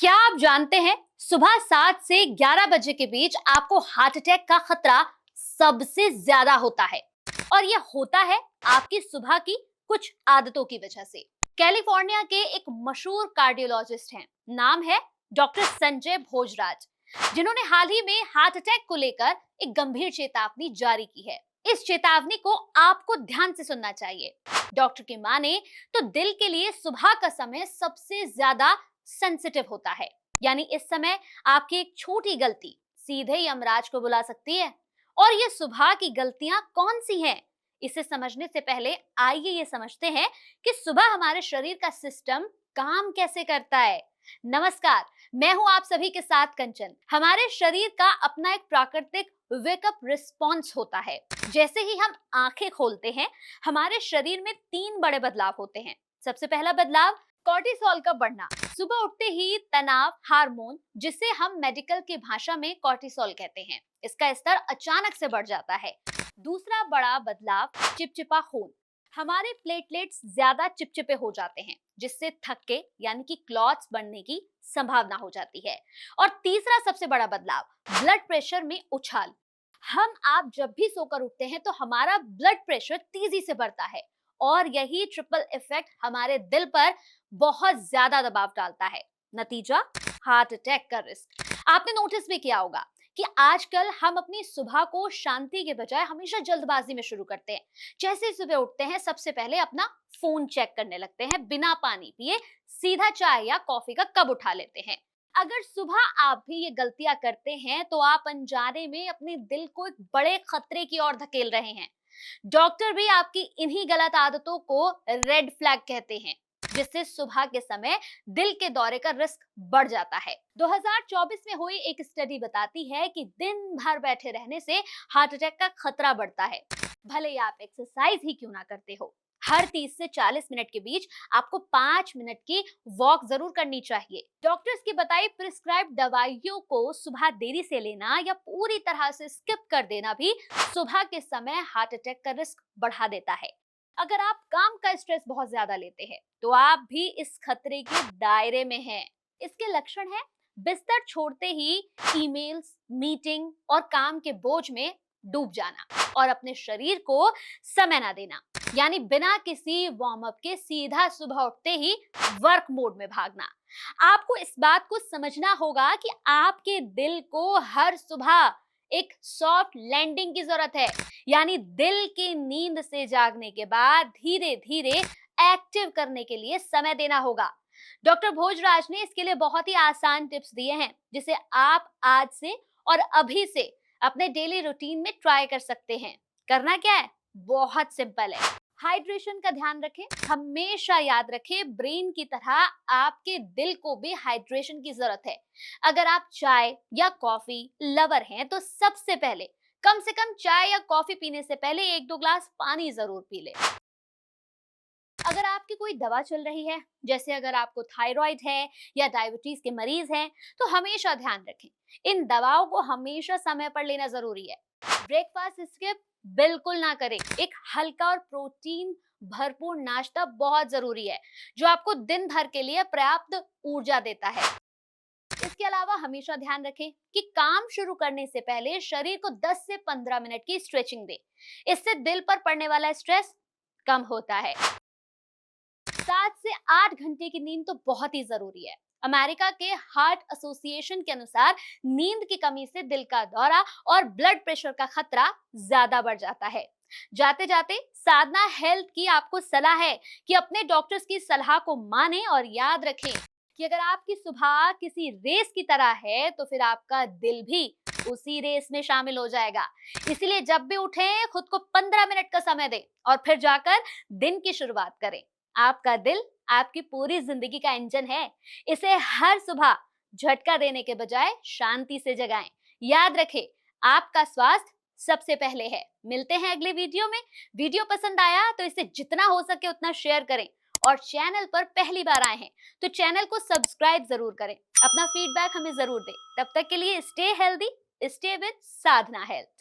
क्या आप जानते हैं सुबह 7 से 11 बजे के बीच आपको हार्ट अटैक का खतरा सबसे ज्यादा होता है। और यह होता है आपकी सुबह की कुछ आदतों की वजह से। कैलिफोर्निया के एक मशहूर कार्डियोलॉजिस्ट हैं, नाम है डॉक्टर संजय भोजराज, जिन्होंने हाल ही में हार्ट अटैक को लेकर एक गंभीर चेतावनी जारी की है। इस चेतावनी को आपको ध्यान से सुनना चाहिए। डॉक्टर की माने तो दिल के लिए सुबह का समय सबसे ज्यादा सेंसिटिव होता है। यानी इस समय आपकी एक छोटी गलती सीधे यमराज को बुला सकती है। और ये सुबह की गलतियां कौन सी हैं, इसे समझने से पहले आइए ये समझते हैं कि सुबह हमारे शरीर का सिस्टम काम कैसे करता है। नमस्कार, मैं हूं आप सभी के साथ कंचन। हमारे शरीर का अपना एक प्राकृतिक वेकअप रिस्पॉन्स होता है। जैसे ही हम आंखें खोलते हैं, हमारे शरीर में 3 बड़े बदलाव होते हैं। सबसे पहला बदलाव कॉर्टिसोल का बढ़ना। सुबह उठते ही तनाव हार्मोन, जिसे हम मेडिकल की भाषा में कॉर्टिसोल कहते हैं, इसका स्तर अचानक से बढ़ जाता है। दूसरा बड़ा बदलाव चिपचिपा खून। हमारे प्लेटलेट्स ज्यादा चिपचिपे हो जाते हैं, जिससे थक्के यानी कि क्लॉट्स बनने की संभावना हो जाती है। और तीसरा सबसे बड़ा बदलाव ब्लड प्रेशर में उछाल। आप जब भी सोकर उठते हैं तो हमारा ब्लड प्रेशर तेजी से बढ़ता है और यही ट्रिपल इफेक्ट हमारे दिल पर बहुत ज्यादा दबाव डालता है। नतीजा हार्ट अटैक का रिस्क। आपने नोटिस भी किया होगा कि आजकल हम अपनी सुबह को शांति के बजाय हमेशा जल्दबाजी में शुरू करते हैं। जैसे ही सुबह उठते हैं सबसे पहले अपना फोन चेक करने लगते हैं, बिना पानी पिए सीधा चाय या कॉफी का कप उठा लेते हैं। अगर सुबह आप भी ये गलतियां करते हैं तो आप अनजाने में अपने दिल को एक बड़े खतरे की ओर धकेल रहे हैं। डॉक्टर भी आपकी इन्हीं गलत आदतों को रेड फ्लैग कहते हैं, जिससे सुबह के समय दिल के दौरे का रिस्क बढ़ जाता है। 2024 में हुई एक स्टडी बताती है कि दिन भर बैठे रहने से हार्ट अटैक का खतरा बढ़ता है, भले ही आप एक्सरसाइज ही क्यों ना करते हो। हर 30 से 40 मिनट के बीच आपको 5 मिनट की वॉक जरूर करनी चाहिए। डॉक्टर्स की बताई प्रिस्क्राइब दवाइयों को सुबह देरी से लेना या पूरी तरह से स्किप कर देना भी सुबह के समय हार्ट अटैक का रिस्क बढ़ा देता है। अगर आप काम का स्ट्रेस बहुत ज्यादा लेते हैं तो आप भी इस खतरे के दायरे में हैं। इसके लक्षण हैं बिस्तर छोड़ते ही ईमेल्स, मीटिंग और काम के बोझ में डूब जाना और अपने शरीर को समय ना देना, यानी बिना किसी वार्म अप के सीधा सुबह उठते ही वर्क मोड में भागना। आपको इस बात को समझना होगा कि आपके दिल को हर सुबह एक सॉफ्ट लैंडिंग की जरूरत है, यानी दिल की नींद से जागने के बाद धीरे धीरे एक्टिव करने के लिए समय देना होगा। डॉक्टर भोजराज ने इसके लिए बहुत ही आसान टिप्स दिए हैं, जिसे आप आज से और अभी से अपने डेली रूटीन में ट्राई कर सकते हैं। करना क्या है, बहुत सिंपल है। हाइड्रेशन का ध्यान रखें। हमेशा याद रखें, ब्रेन की तरह आपके दिल को भी हाइड्रेशन की जरूरत है। अगर आप चाय या कॉफी लवर हैं तो सबसे पहले कम से कम चाय या कॉफी पीने से पहले 1-2 ग्लास पानी जरूर पी लें। अगर आपकी कोई दवा चल रही है, जैसे अगर आपको थायराइड है या डायबिटीज के मरीज हैं, तो हमेशा ध्यान रखें, इन दवाओं को हमेशा समय पर लेना जरूरी है। ब्रेकफास्ट स्किप बिल्कुल ना करें। एक हल्का और प्रोटीन भरपूर नाश्ता बहुत जरूरी है, जो आपको दिन भर के लिए पर्याप्त ऊर्जा देता है। इसके अलावा हमेशा ध्यान रखें कि काम शुरू करने से पहले शरीर को 10 से 15 मिनट की स्ट्रेचिंग दें। इससे दिल पर पड़ने वाला स्ट्रेस कम होता है। 7 से 8 घंटे की नींद तो बहुत ही जरूरी है। अमेरिका के हार्ट एसोसिएशन के अनुसार नींद की कमी से दिल का दौरा और ब्लड प्रेशर का खतरा ज्यादा बढ़ जाता है। जाते जाते साधना हेल्थ की आपको सलाह है कि अपने डॉक्टर्स की सलाह को माने और याद रखें कि अगर आपकी सुबह किसी रेस की तरह है तो फिर आपका दिल भी उसी रेस में शामिल हो जाएगा। इसीलिए जब भी उठें खुद को 15 मिनट का समय दें और फिर जाकर दिन की शुरुआत करें। आपका दिल आपकी पूरी जिंदगी का इंजन है, इसे हर सुबह झटका देने के बजाय शांति से जगाएं। याद रखें, आपका स्वास्थ्य सबसे पहले है। मिलते हैं अगले वीडियो में। वीडियो पसंद आया तो इसे जितना हो सके उतना शेयर करें और चैनल पर पहली बार आए हैं तो चैनल को सब्सक्राइब जरूर करें। अपना फीडबैक हमें जरूर दें। तब तक के लिए stay healthy, stay with Sadhana health.